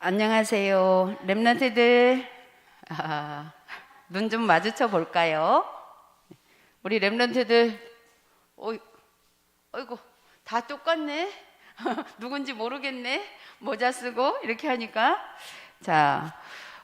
안녕하세요. 랩런트들, 눈 좀 마주쳐 볼까요? 우리 랩런트들, 어이구, 다 똑같네? 누군지 모르겠네? 모자 쓰고 이렇게 하니까. 자,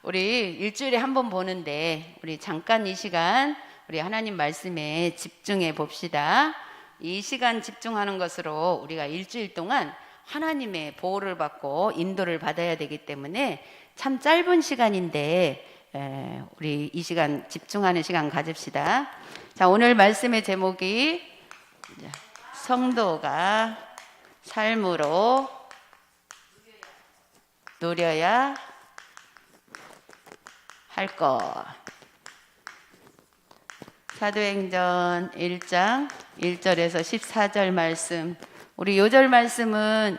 우리 일주일에 한 번 보는데, 우리 잠깐 이 시간, 우리 하나님 말씀에 집중해 봅시다. 이 시간 집중하는 것으로 우리가 일주일 동안 하나님의 보호를 받고 인도를 받아야 되기 때문에 참 짧은 시간인데 우리 이 시간 집중하는 시간 가집시다. 자, 오늘 말씀의 제목이 성도가 삶으로 누려야 할 것. 사도행전 1장 1절에서 14절 말씀, 우리 요절 말씀은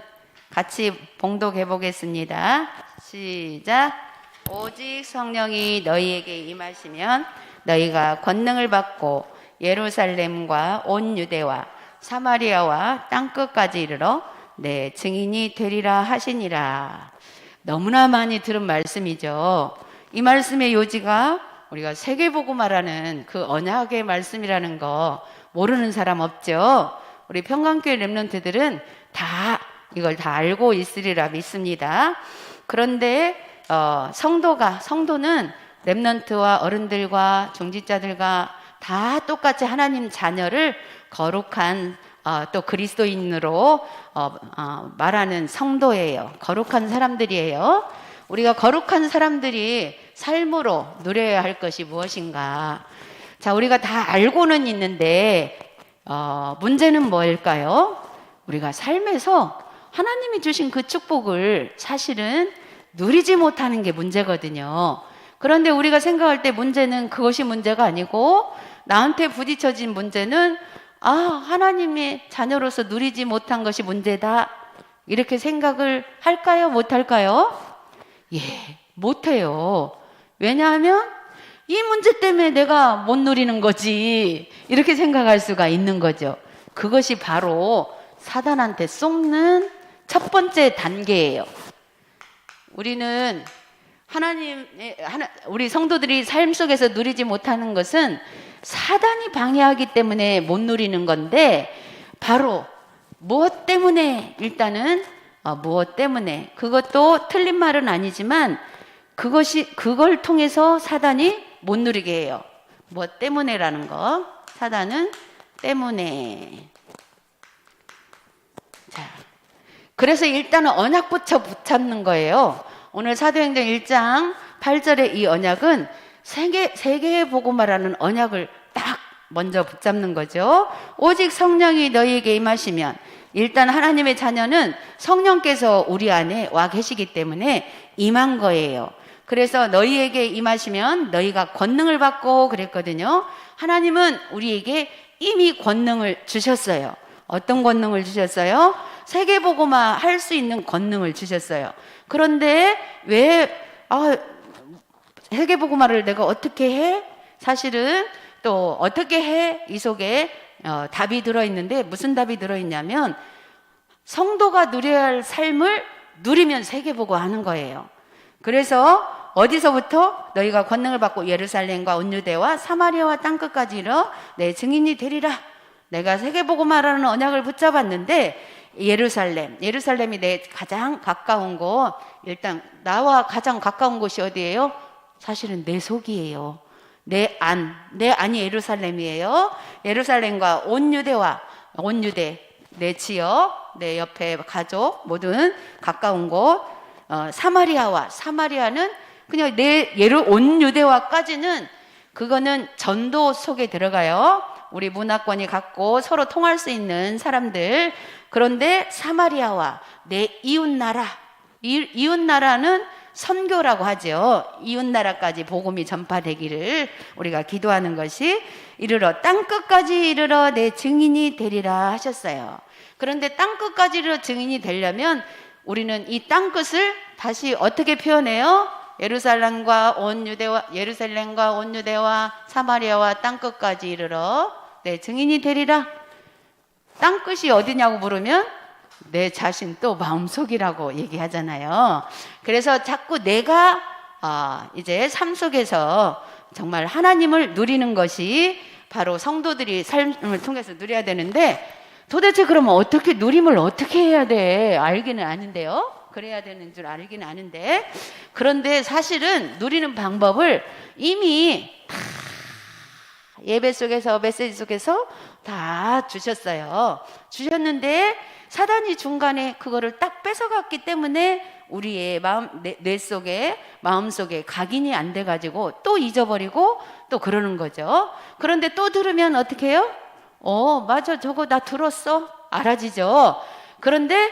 같이 봉독해 보겠습니다. 시작. 오직 성령이 너희에게 임하시면 너희가 권능을 받고 예루살렘과 온 유대와 사마리아와 땅끝까지 이르러 내 증인이 되리라 하시니라. 너무나 많이 들은 말씀이죠. 이 말씀의 요지가 우리가 세계복음화라는 그 언약의 말씀이라는 거 모르는 사람 없죠. 우리 평강교회 랩런트들은 다 이걸 다 알고 있으리라 믿습니다. 그런데 성도는 랩런트와 어른들과 중직자들과 다 똑같이 하나님 자녀를 거룩한 또 그리스도인으로 말하는 성도예요. 거룩한 사람들이에요. 우리가 거룩한 사람들이 삶으로 누려야 할 것이 무엇인가? 자, 우리가 다 알고는 있는데 문제는 뭘까요? 우리가 삶에서 하나님이 주신 그 축복을 사실은 누리지 못하는 게 문제거든요. 그런데 우리가 생각할 때 문제는 그것이 문제가 아니고 나한테 부딪혀진 문제는 하나님의 자녀로서 누리지 못한 것이 문제다. 이렇게 생각을 할까요? 못할까요? 예, 못해요. 왜냐하면 이 문제 때문에 내가 못 누리는 거지. 이렇게 생각할 수가 있는 거죠. 그것이 바로 사단한테 속는 첫 번째 단계예요. 우리는 우리 성도들이 삶 속에서 누리지 못하는 것은 사단이 방해하기 때문에 못 누리는 건데, 바로 무엇 때문에, 일단은 무엇 때문에, 그것도 틀린 말은 아니지만 그걸 통해서 사단이 못 누리게 해요. 무엇 때문에라는 거. 사단은 때문에. 자, 그래서 일단은 언약부터 붙잡는 거예요. 오늘 사도행전 1장 8절의 이 언약은 세계의 복음화라는 언약을 딱 먼저 붙잡는 거죠. 오직 성령이 너희에게 임하시면, 일단 하나님의 자녀는 성령께서 우리 안에 와 계시기 때문에 임한 거예요. 그래서 너희에게 임하시면 너희가 권능을 받고 그랬거든요. 하나님은 우리에게 이미 권능을 주셨어요. 어떤 권능을 주셨어요? 세계복음화 할 수 있는 권능을 주셨어요. 그런데 왜 세계복음화를 내가 어떻게 해? 사실은 또 어떻게 해? 이 속에 답이 들어있는데, 무슨 답이 들어있냐면 성도가 누려야 할 삶을 누리면 세계복음화 하는 거예요. 그래서 어디서부터? 너희가 권능을 받고 예루살렘과 온 유대와 사마리아와 땅끝까지 이르러 내 증인이 되리라. 내가 세계복음화라는 언약을 붙잡았는데, 예루살렘이 내 가장 가까운 곳, 일단 나와 가장 가까운 곳이 어디예요? 사실은 내 속이에요. 내 안이 예루살렘이에요. 예루살렘과 온 유대, 내 지역, 내 옆에 가족, 모든 가까운 곳, 사마리아는 그냥 온 유대와까지는, 그거는 전도 속에 들어가요. 우리 문화권이 갖고 서로 통할 수 있는 사람들. 그런데 사마리아와 내 이웃나라, 이웃나라는 선교라고 하죠. 이웃나라까지 복음이 전파되기를 우리가 기도하는 것이, 이르러 땅끝까지 이르러 내 증인이 되리라 하셨어요. 그런데 땅끝까지 이르러 증인이 되려면 우리는 이 땅끝을 다시 어떻게 표현해요? 예루살렘과 온 유대와 사마리아와 땅끝까지 이르러 내 증인이 되리라. 땅끝이 어디냐고 물으면 내 자신 또 마음속이라고 얘기하잖아요. 그래서 자꾸 내가 이제 삶 속에서 정말 하나님을 누리는 것이 바로 성도들이 삶을 통해서 누려야 되는데, 도대체 그러면 어떻게 누림을 어떻게 해야 돼? 알기는 아는데요. 그래야 되는 줄 알기는 아는데, 그런데 사실은 누리는 방법을 이미 다 예배 속에서 메시지 속에서 다 주셨는데 사단이 중간에 그거를 딱 뺏어갔기 때문에 우리의 뇌 속에, 마음 속에 각인이 안 돼가지고 또 잊어버리고 또 그러는 거죠. 그런데 또 들으면 어떻게 해요? 맞아, 저거 나 들었어. 알아지죠. 그런데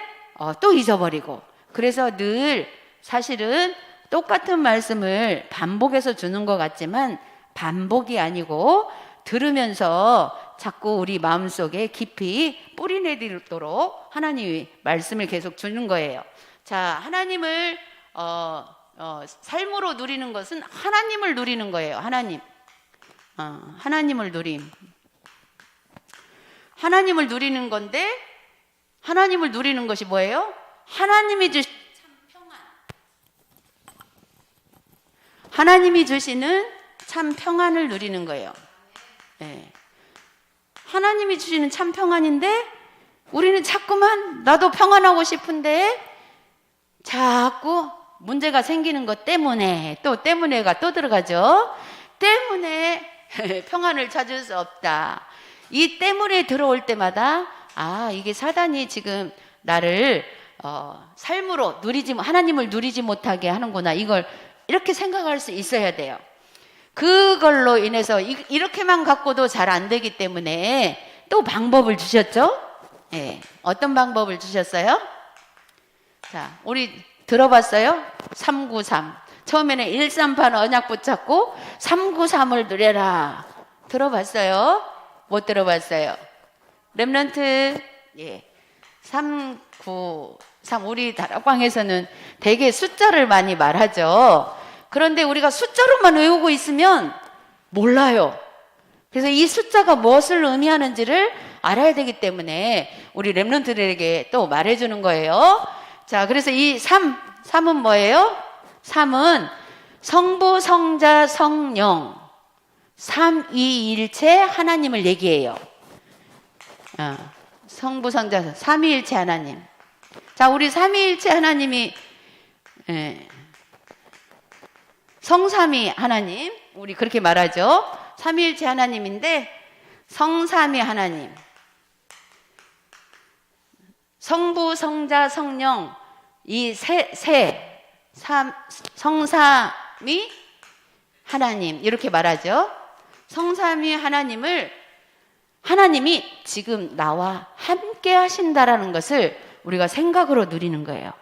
또 잊어버리고. 그래서 늘 사실은 똑같은 말씀을 반복해서 주는 것 같지만 반복이 아니고 들으면서 자꾸 우리 마음속에 깊이 뿌리내리도록 하나님이 말씀을 계속 주는 거예요. 자, 하나님을 삶으로 누리는 것은 하나님을 누리는 거예요. 하나님을 누리는 건데, 하나님을 누리는 것이 뭐예요? 하나님이 주신 참 평안. 하나님이 주시는 참 평안을 누리는 거예요. 네. 하나님이 주시는 참 평안인데 우리는 자꾸만 나도 평안하고 싶은데 자꾸 문제가 생기는 것 때문에 때문에가 또 들어가죠. 때문에 평안을 찾을 수 없다. 이 때문에 들어올 때마다 이게 사단이 지금 나를 삶으로 하나님을 누리지 못하게 하는구나. 이걸 이렇게 생각할 수 있어야 돼요. 그걸로 인해서 이렇게만 갖고도 잘 안 되기 때문에 또 방법을 주셨죠? 네. 어떤 방법을 주셨어요? 자, 우리 들어봤어요? 393. 처음에는 138 언약 붙잡고 393을 누려라. 들어봤어요? 못 들어봤어요? 렘넌트, 393. 우리 다락방에서는 되게 숫자를 많이 말하죠. 그런데 우리가 숫자로만 외우고 있으면 몰라요. 그래서 이 숫자가 무엇을 의미하는지를 알아야 되기 때문에 우리 렘넌트들에게 또 말해주는 거예요. 자, 그래서 이 3은 뭐예요? 3은 성부, 성자, 성령, 삼위일체 하나님을 얘기해요. 성부, 성자, 삼위일체 하나님. 자, 우리 삼위일체 하나님이 성삼위 하나님, 우리 그렇게 말하죠. 삼위일체 하나님인데 성삼위 하나님, 성부, 성자, 성령, 이 성삼위 하나님 이렇게 말하죠. 성삼위 하나님이 지금 나와 함께 하신다라는 것을 우리가 생각으로 누리는 거예요.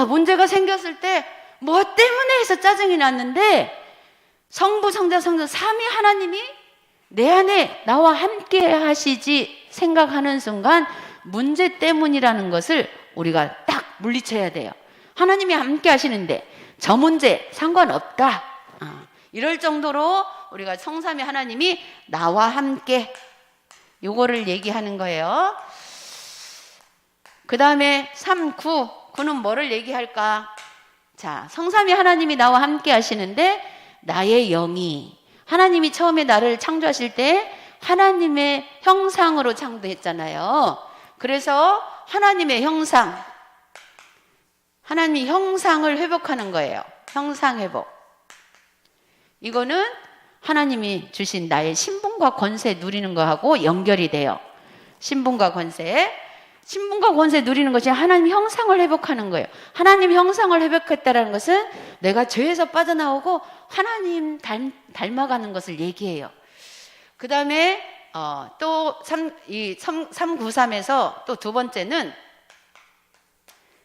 문제가 생겼을 때 뭐 때문에 해서 짜증이 났는데 성부, 성자, 성령 삼위 하나님이 내 안에 나와 함께 하시지 생각하는 순간 문제 때문이라는 것을 우리가 딱 물리쳐야 돼요. 하나님이 함께 하시는데 저 문제 상관없다. 이럴 정도로 우리가 성삼위 하나님이 나와 함께, 요거를 얘기하는 거예요. 그 다음에 9는 뭐를 얘기할까? 자, 성삼위 하나님이 나와 함께 하시는데 나의 영이, 하나님이 처음에 나를 창조하실 때 하나님의 형상으로 창조했잖아요. 그래서 하나님의 형상을 회복하는 거예요. 형상 회복. 이거는 하나님이 주신 나의 신분과 권세 누리는 거하고 연결이 돼요. 신분과 권세 누리는 것이 하나님 형상을 회복하는 거예요. 하나님 형상을 회복했다는 것은 내가 죄에서 빠져나오고 하나님 닮아가는 것을 얘기해요. 그 다음에 또 393에서 또 두 번째는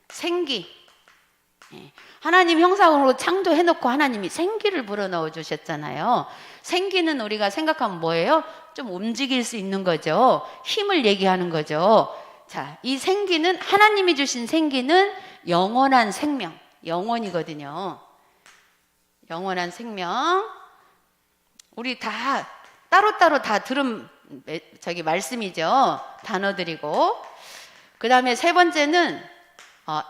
생기. 하나님 형상으로 창조해놓고 하나님이 생기를 불어넣어 주셨잖아요. 생기는 우리가 생각하면 뭐예요? 좀 움직일 수 있는 거죠. 힘을 얘기하는 거죠. 자, 이 생기는, 하나님이 주신 생기는 영원한 생명, 영원이거든요. 영원한 생명. 우리 다 따로따로 다 들은 말씀이죠. 단어들이고. 그 다음에 세 번째는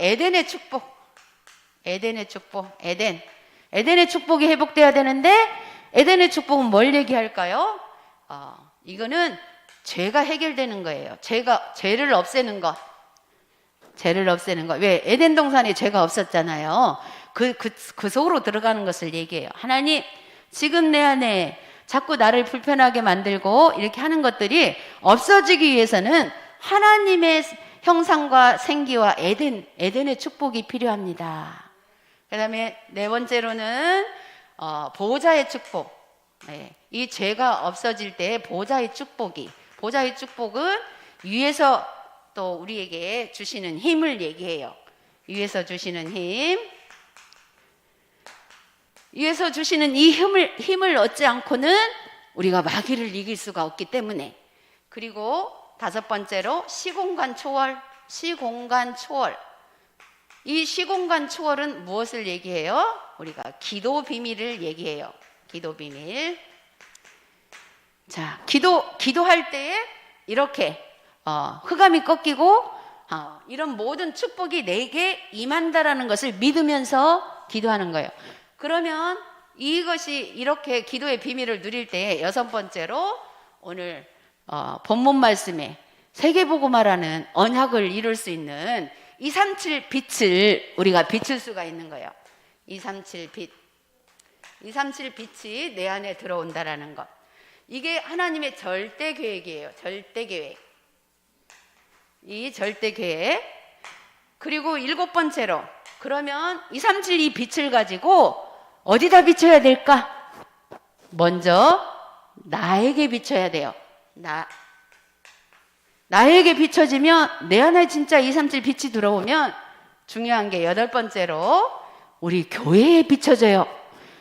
에덴의 축복. 에덴의 축복. 에덴의 축복이 회복돼야 되는데 에덴의 축복은 뭘 얘기할까요? 이거는 죄가 해결되는 거예요. 죄를 없애는 것. 죄를 없애는 것. 왜? 에덴 동산에 죄가 없었잖아요. 그 속으로 들어가는 것을 얘기해요. 하나님, 지금 내 안에 자꾸 나를 불편하게 만들고 이렇게 하는 것들이 없어지기 위해서는 하나님의 형상과 생기와 에덴의 축복이 필요합니다. 그 다음에 네 번째로는 보호자의 축복. 이 죄가 없어질 때 보호자의 축복은 위에서 또 우리에게 주시는 힘을 얘기해요. 위에서 주시는 힘. 위에서 주시는 이 힘을 얻지 않고는 우리가 마귀를 이길 수가 없기 때문에. 그리고 다섯 번째로 시공간 초월. 이 시공간 초월은 무엇을 얘기해요? 우리가 기도 비밀을 얘기해요. 기도 비밀. 자, 기도할 때에 이렇게 흑암이 꺾이고 이런 모든 축복이 내게 임한다라는 것을 믿으면서 기도하는 거예요. 그러면 이것이 이렇게 기도의 비밀을 누릴 때 여섯 번째로 오늘 본문 말씀에 세계복음화라는 언약을 이룰 수 있는 237 빛을 우리가 비출 수가 있는 거예요. 237 빛. 237 빛이 내 안에 들어온다라는 것. 이게 하나님의 절대 계획이에요. 절대 계획. 이 절대 계획. 그리고 일곱 번째로, 그러면 237 이 빛을 가지고 어디다 비춰야 될까? 먼저 나에게 비춰야 돼요. 나에게 비춰지면 내 안에 진짜 237 빛이 들어오면 중요한 게 여덟 번째로 우리 교회에 비춰져요.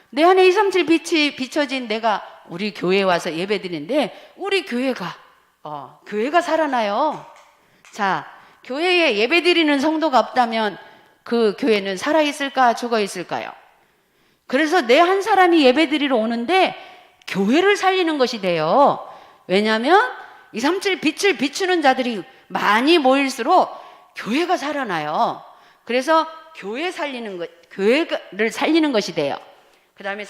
내 안에 237 빛이 비춰진 내가 우리 교회에 와서 예배 드리는데 우리 교회가 살아나요. 자, 교회에 예배 드리는 성도가 없다면 그 교회는 살아있을까 죽어있을까요? 그래서 내 한 사람이 예배 드리러 오는데 교회를 살리는 것이 돼요. 왜냐하면 237 빛을 비추는 자들이 많이 모일수록 교회가 살아나요. 그래서 교회를 살리는 것이 돼요. 그 다음에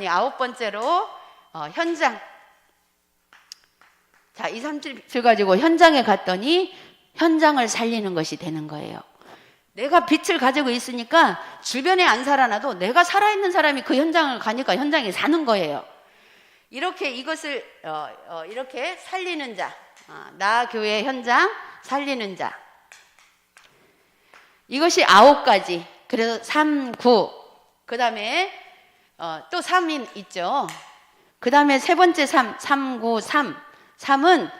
아홉 번째로 현장. 자, 237 빛을 가지고 현장에 갔더니 현장을 살리는 것이 되는 거예요. 내가 빛을 가지고 있으니까 주변에 안 살아나도 내가 살아있는 사람이 그 현장을 가니까 현장에 사는 거예요. 이렇게 이것을 이렇게 살리는 자, 나 교회 현장 살리는 자. 이것이 9가지. 그래서 3, 9. 그 다음에 또 3인 있죠. 그 다음에 세 번째 3, 9, 3. 3은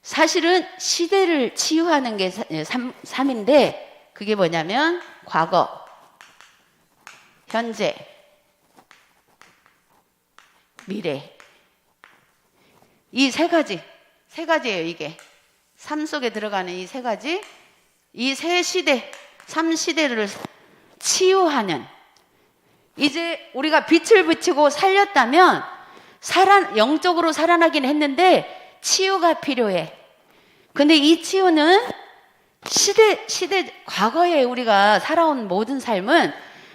사실은 시대를 치유하는 게 3인데 그게 뭐냐면 과거, 현재, 미래. 이 세 가지예요, 이게. 삶 속에 들어가는 이 세 가지. 이 세 시대, 3시대를 치유하는. 이제 우리가 빛을 비추고 살렸다면 영적으로 살아나긴 했는데 치유가 필요해. 근데 이 치유는 과거에 우리가 살아온 모든 삶은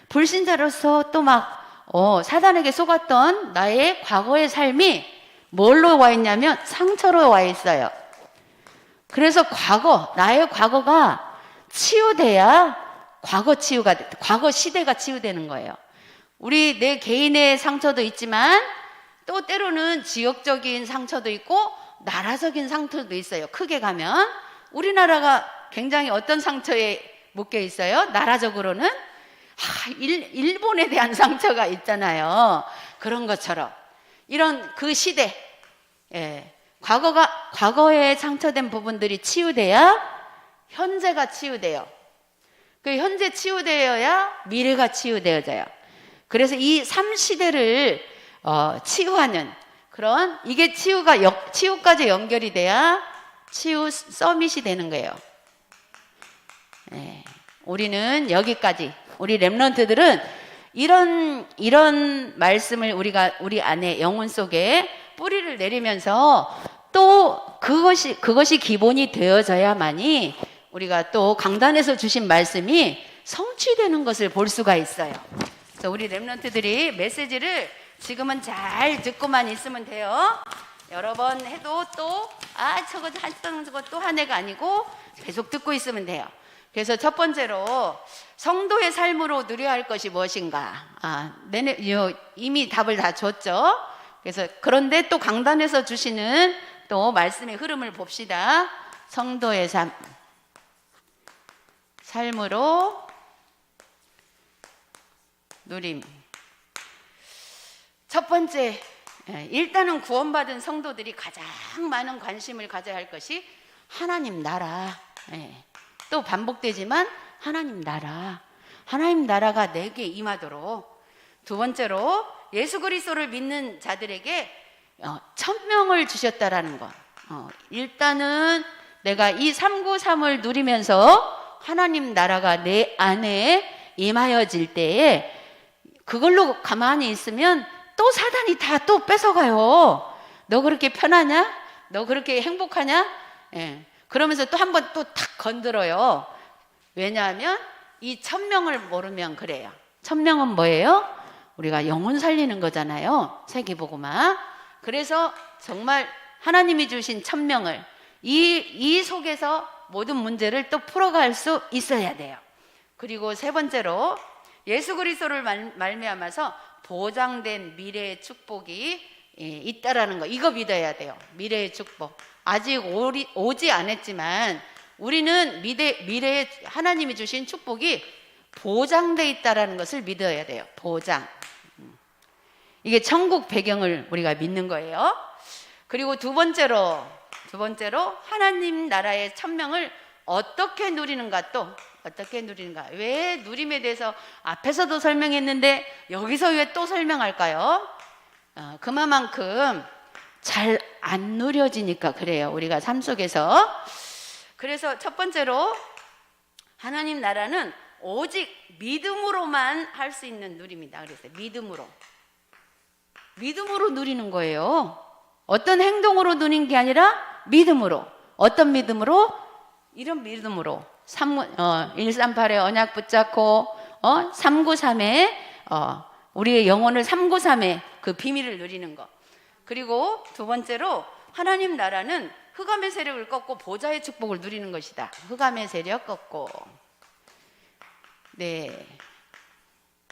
불신자로서 또 사단에게 속았던 나의 과거의 삶이 뭘로 와 있냐면 상처로 와 있어요. 그래서 나의 과거가 치유돼야 과거 시대가 치유되는 거예요. 내 개인의 상처도 있지만 또 때로는 지역적인 상처도 있고 나라적인 상처도 있어요. 크게 가면 우리나라가 굉장히 어떤 상처에 묶여 있어요? 나라적으로는 일본에 대한 상처가 있잖아요. 그런 것처럼 이런 그 시대, 과거에 상처된 부분들이 치유돼야 현재가 치유돼요. 그 현재 치유되어야 미래가 치유되어져요. 그래서 이 3시대를 치유하는 그런, 이게 치유까지 연결이 돼야 치유 서밋이 되는 거예요. 우리는 여기까지, 우리 렘넌트들은 이런 말씀을 우리 안에 영혼 속에 뿌리를 내리면서 또 그것이 기본이 되어져야만이 우리가 또 강단에서 주신 말씀이 성취되는 것을 볼 수가 있어요. 그래서 우리 렘넌트들이 메시지를 지금은 잘 듣고만 있으면 돼요. 여러 번 해도 또 저거 했던 거 또 한 해가 아니고 계속 듣고 있으면 돼요. 그래서 첫 번째로 성도의 삶으로 누려야 할 것이 무엇인가? 이미 답을 다 줬죠. 그래서 그런데 또 강단에서 주시는 또 말씀의 흐름을 봅시다. 성도의 삶으로 누림. 첫 번째, 일단은 구원받은 성도들이 가장 많은 관심을 가져야 할 것이 하나님 나라. 또 반복되지만 하나님 나라. 하나님 나라가 내게 임하도록. 두 번째로 예수 그리스도를 믿는 자들에게 천명을 주셨다라는 것. 일단은 내가 이 393을 누리면서 하나님 나라가 내 안에 임하여질 때에 그걸로 가만히 있으면 또 사단이 다 또 뺏어가요. 너 그렇게 편하냐? 너 그렇게 행복하냐? 그러면서 또 한 번 또 탁 건드려요. 왜냐하면 이 천명을 모르면 그래요. 천명은 뭐예요? 우리가 영혼 살리는 거잖아요. 세계복음화. 그래서 정말 하나님이 주신 천명을 이 속에서 모든 문제를 또 풀어갈 수 있어야 돼요. 그리고 세 번째로 예수 그리스도를 말미암아서 보장된 미래의 축복이 있다라는 거. 이거 믿어야 돼요. 미래의 축복. 아직 오지 않았지만 우리는 미래에 하나님이 주신 축복이 보장돼 있다라는 것을 믿어야 돼요. 보장. 이게 천국 배경을 우리가 믿는 거예요. 그리고 두 번째로 하나님 나라의 천명을 어떻게 누리는가. 또 어떻게 누리는가. 왜 누림에 대해서 앞에서도 설명했는데 여기서 왜 또 설명할까요? 그만큼 잘 안 누려지니까 그래요. 우리가 삶 속에서. 그래서 첫 번째로 하나님 나라는 오직 믿음으로만 할 수 있는 누림이다. 그랬어요. 믿음으로 누리는 거예요. 어떤 행동으로 누리는 게 아니라 믿음으로. 어떤 믿음으로? 이런 믿음으로. 138의 언약 붙잡고 393의 우리의 영혼을 393의 그 비밀을 누리는 것. 그리고 두 번째로 하나님 나라는 흑암의 세력을 꺾고 보좌의 축복을 누리는 것이다. 흑암의 세력 꺾고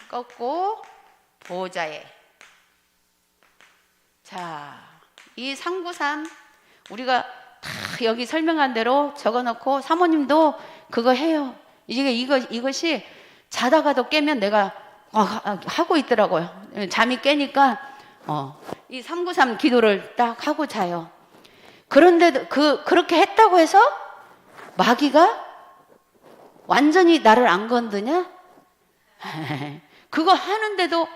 꺾고 보좌의. 자, 이 393 우리가 다 여기 설명한 대로 적어놓고 사모님도 그거 해요. 이것이 자다가도 깨면 내가 하고 있더라고요. 잠이 깨니까 이 393 기도를 딱 하고 자요. 그런데도 그렇게 했다고 해서 마귀가 완전히 나를 안 건드냐? 이거 하는데도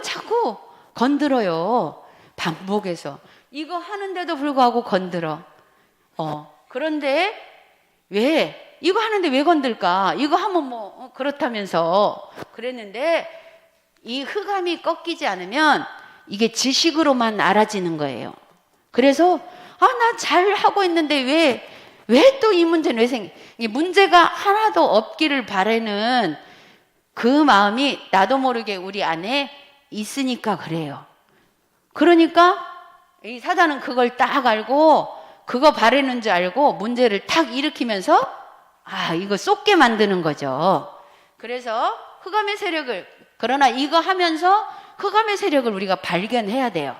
자꾸 건드려요. 반복해서. 이거 하는데도 불구하고 건드려. 그런데 왜? 이거 하는데 왜 건들까? 이거 하면 그렇다면서 그랬는데 이 흑암이 꺾이지 않으면 이게 지식으로만 알아지는 거예요. 그래서 나 잘 하고 있는데 왜 또 이 문제는 왜 생겨? 이 문제가 하나도 없기를 바라는 그 마음이 나도 모르게 우리 안에 있으니까 그래요. 그러니까 이 사단은 그걸 딱 알고 그거 바라는 줄 알고 문제를 탁 일으키면서 이거 쏟게 만드는 거죠. 그래서 흑암의 세력을, 그러나 이거 하면서 흑암의 세력을 우리가 발견해야 돼요.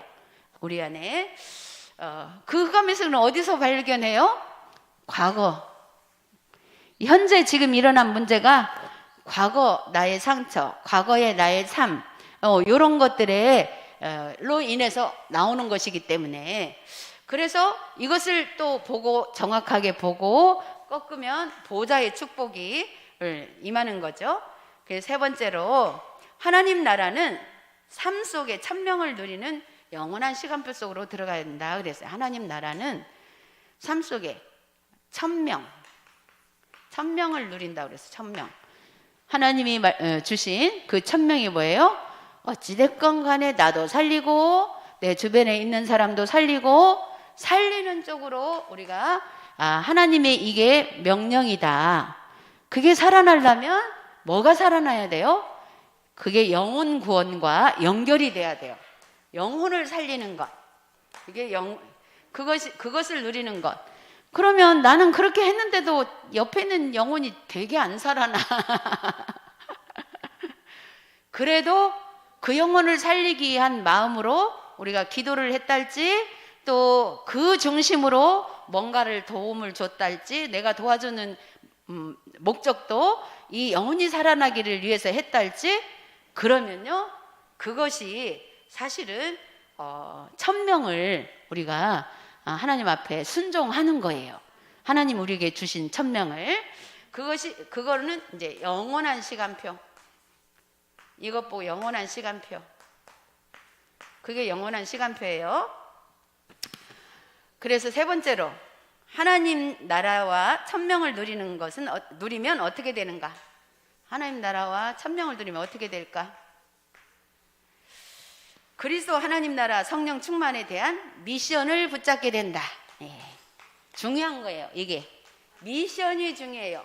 우리 안에. 그 흑암의 세력은 어디서 발견해요? 과거. 현재 지금 일어난 문제가 과거 나의 상처, 과거의 나의 삶, 이런 것들로 인해서 나오는 것이기 때문에, 그래서 이것을 또 보고 정확하게 보고 꺾으면 보좌의 축복이 임하는 거죠. 그래서 세 번째로 하나님 나라는 삶 속에 천명을 누리는 영원한 시간표 속으로 들어가야 된다 그랬어요. 하나님 나라는 삶 속에 천명을 누린다 그랬어요. 천명. 하나님이 주신 그 천명이 뭐예요? 어찌됐건 간에 나도 살리고 내 주변에 있는 사람도 살리고 살리는 쪽으로 우리가 하나님의 이게 명령이다. 그게 살아나려면 뭐가 살아나야 돼요? 그게 영혼 구원과 연결이 돼야 돼요. 영혼을 살리는 것. 그것을 누리는 것. 그러면 나는 그렇게 했는데도 옆에 있는 영혼이 되게 안 살아나. 그래도 그 영혼을 살리기 위한 마음으로 우리가 기도를 했달지, 또 그 중심으로 뭔가를 도움을 줬달지, 내가 도와주는 목적도 이 영혼이 살아나기를 위해서 했달지, 그러면요, 그것이 사실은 천명을 우리가 하나님 앞에 순종하는 거예요. 하나님 우리에게 주신 천명을. 그거는 이제 영원한 시간표. 이것 보고 영원한 시간표. 그게 영원한 시간표예요. 그래서 세 번째로, 하나님 나라와 천명을 누리면 어떻게 되는가? 하나님 나라와 천명을 누리면 어떻게 될까? 그리스도 하나님 나라 성령 충만에 대한 미션을 붙잡게 된다. 중요한 거예요. 이게 미션이 중요해요.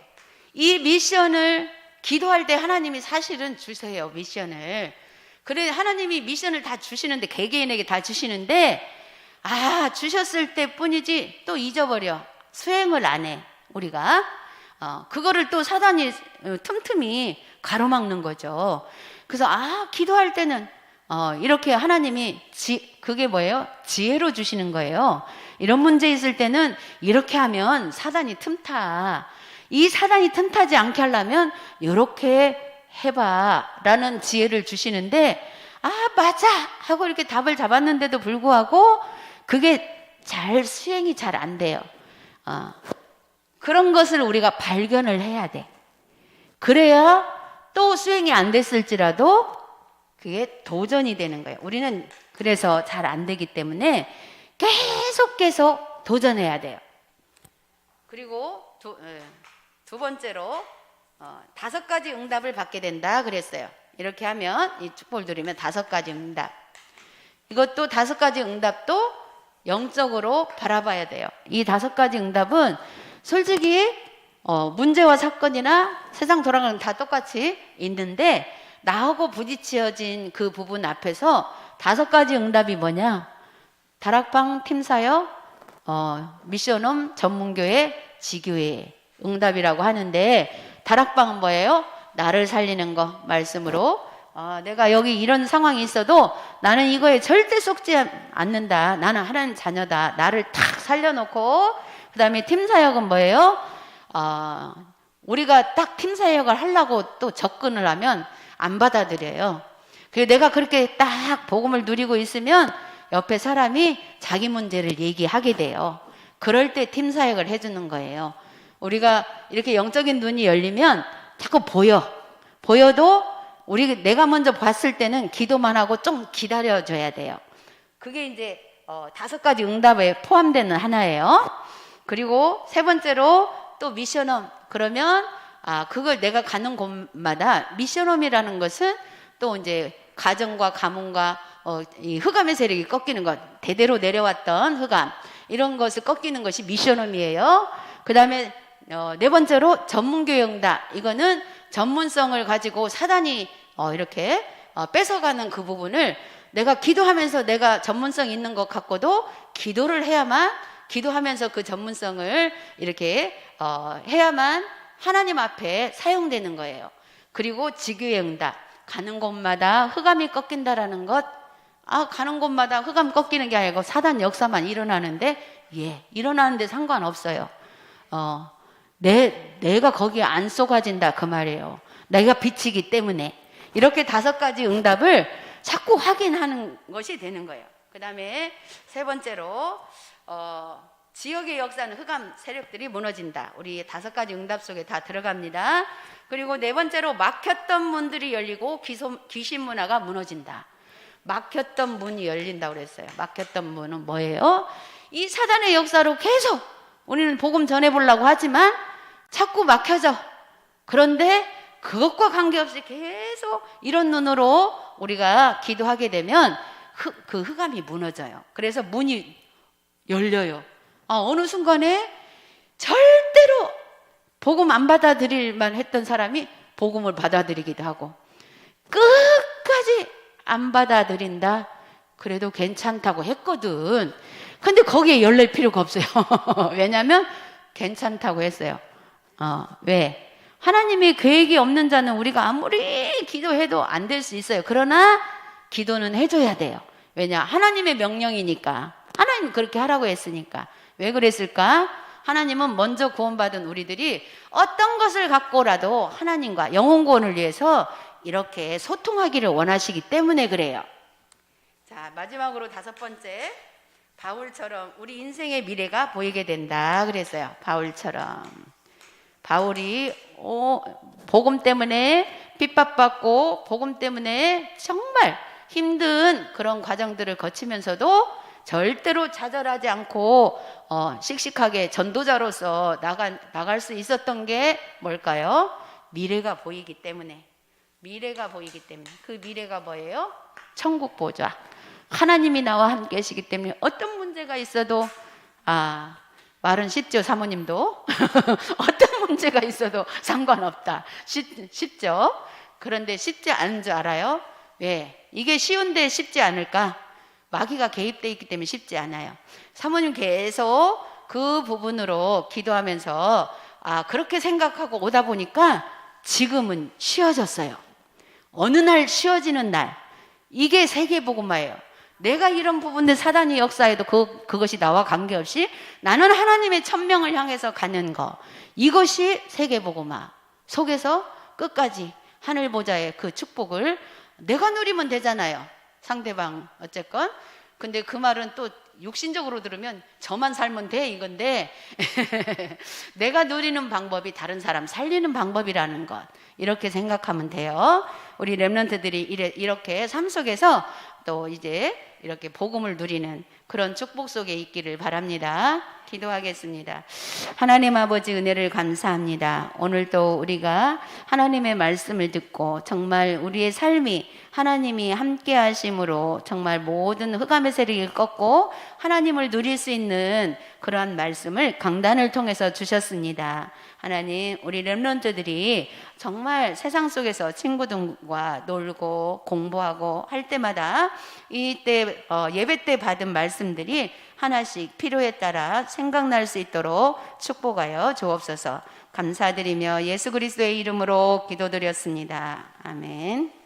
이 미션을 기도할 때 하나님이 사실은 주세요. 미션을. 그래, 하나님이 미션을 다 주시는데, 개개인에게 다 주시는데, 주셨을 때 뿐이지 또 잊어버려. 수행을 안 해, 우리가. 그거를 또 사단이 틈틈이 가로막는 거죠. 그래서 기도할 때는 이렇게 하나님이 그게 뭐예요? 지혜로 주시는 거예요. 이런 문제 있을 때는 이렇게 하면 사단이 틈타. 이 사단이 틈타지 않게 하려면 이렇게 해봐 라는 지혜를 주시는데, 맞아 하고 이렇게 답을 잡았는데도 불구하고 그게 수행이 잘 안 돼요. 그런 것을 우리가 발견을 해야 돼. 그래야 또 수행이 안 됐을지라도 그게 도전이 되는 거예요. 우리는 그래서 잘 안 되기 때문에 계속 도전해야 돼요. 그리고 두 번째로 5가지 응답을 받게 된다 그랬어요. 이렇게 하면, 이 축복을 누리면 5가지 응답. 이것도 5가지 응답도 영적으로 바라봐야 돼요. 이 5가지 응답은 솔직히 문제와 사건이나 세상 돌아가는 다 똑같이 있는데, 나하고 부딪혀진 그 부분 앞에서 5가지 응답이 뭐냐? 다락방 팀사역, 미션홈 전문교회 지교회 응답이라고 하는데, 다락방은 뭐예요? 나를 살리는 거, 말씀으로. 내가 여기 이런 상황이 있어도 나는 이거에 절대 속지 않는다. 나는 하나님 자녀다. 나를 탁 살려놓고, 그 다음에 팀사역은 뭐예요? 우리가 딱 팀사역을 하려고 또 접근을 하면 안 받아들여요. 그래서 내가 그렇게 딱 복음을 누리고 있으면 옆에 사람이 자기 문제를 얘기하게 돼요. 그럴 때 팀사역을 해주는 거예요. 우리가 이렇게 영적인 눈이 열리면 자꾸 보여도 내가 먼저 봤을 때는 기도만 하고 좀 기다려줘야 돼요. 그게 이제 5가지 응답에 포함되는 하나예요. 그리고 세 번째로 또 미션홈. 그러면 그걸 내가 가는 곳마다, 미션홈이라는 것은 또 이제 가정과 가문과 이 흑암의 세력이 꺾이는 것, 대대로 내려왔던 흑암, 이런 것을 꺾이는 것이 미션홈이에요. 그 다음에 네 번째로 전문교회 응답. 이거는 전문성을 가지고 사단이 이렇게 뺏어가는 그 부분을 내가 기도하면서 내가 전문성 있는 것 같고도 기도를 해야만, 기도하면서 그 전문성을 이렇게 해야만 하나님 앞에 사용되는 거예요. 그리고 지교의 응답. 가는 곳마다 흑암이 꺾인다라는 것. 가는 곳마다 흑암 꺾이는 게 아니고 사단 역사만 일어나는데, 일어나는데 상관없어요. 내가 거기에 안 쏘가진다 그 말이에요. 내가 빛이기 때문에. 이렇게 5가지 응답을 자꾸 확인하는 것이 되는 거예요. 그 다음에 세 번째로 지역의 역사는 흑암 세력들이 무너진다. 우리 5가지 응답 속에 다 들어갑니다. 그리고 네 번째로 막혔던 문들이 열리고 귀신 문화가 무너진다. 막혔던 문이 열린다고 그랬어요. 막혔던 문은 뭐예요? 이 사단의 역사로 계속 우리는 복음 전해보려고 하지만 자꾸 막혀져. 그런데 그것과 관계없이 계속 이런 눈으로 우리가 기도하게 되면 그 흑암이 무너져요. 그래서 문이 열려요. 어느 순간에 절대로 복음 안 받아들일만 했던 사람이 복음을 받아들이기도 하고, 끝까지 안 받아들인다 그래도 괜찮다고 했거든. 근데 거기에 열릴 필요가 없어요. 왜냐하면 괜찮다고 했어요. 왜? 하나님의 계획이 없는 자는 우리가 아무리 기도해도 안 될 수 있어요. 그러나 기도는 해줘야 돼요. 왜냐? 하나님의 명령이니까. 하나님 그렇게 하라고 했으니까. 왜 그랬을까? 하나님은 먼저 구원받은 우리들이 어떤 것을 갖고라도 하나님과 영혼 구원을 위해서 이렇게 소통하기를 원하시기 때문에 그래요. 자, 마지막으로 5번째, 바울처럼 우리 인생의 미래가 보이게 된다 그랬어요. 바울처럼. 바울이 복음 때문에 핍박받고 복음 때문에 정말 힘든 그런 과정들을 거치면서도 절대로 좌절하지 않고 씩씩하게 전도자로서 나갈 수 있었던 게 뭘까요? 미래가 보이기 때문에. 미래가 보이기 때문에. 그 미래가 뭐예요? 천국 보좌. 하나님이 나와 함께 하시기 때문에 어떤 문제가 있어도 말은 쉽죠, 사모님도. 어떤 문제가 있어도 상관없다. 쉽죠? 그런데 쉽지 않은 줄 알아요? 왜? 이게 쉬운데 쉽지 않을까? 마귀가 개입되어 있기 때문에 쉽지 않아요. 사모님 계속 그 부분으로 기도하면서 그렇게 생각하고 오다 보니까 지금은 쉬워졌어요. 어느 날 쉬워지는 날, 이게 세계복음화예요. 내가 이런 부분들 사단이 역사해도 그것이 나와 관계없이 나는 하나님의 천명을 향해서 가는 거, 이것이 세계복음화 속에서 끝까지 하늘보좌의 그 축복을 내가 누리면 되잖아요. 상대방 어쨌건. 근데 그 말은 또 육신적으로 들으면 저만 살면 돼 이건데 내가 누리는 방법이 다른 사람 살리는 방법이라는 것, 이렇게 생각하면 돼요. 우리 렘넌트들이 이렇게 삶 속에서 또 이제 이렇게 복음을 누리는 그런 축복 속에 있기를 바랍니다. 기도하겠습니다. 하나님 아버지, 은혜를 감사합니다. 오늘도 우리가 하나님의 말씀을 듣고 정말 우리의 삶이 하나님이 함께 하심으로 정말 모든 흑암의 세력을 꺾고 하나님을 누릴 수 있는 그러한 말씀을 강단을 통해서 주셨습니다. 하나님, 우리 렘넌트들이 정말 세상 속에서 친구들과 놀고 공부하고 할 때마다 이때 예배 때 받은 말씀들이 하나씩 필요에 따라 생각날 수 있도록 축복하여 주옵소서. 감사드리며 예수 그리스도의 이름으로 기도드렸습니다. 아멘.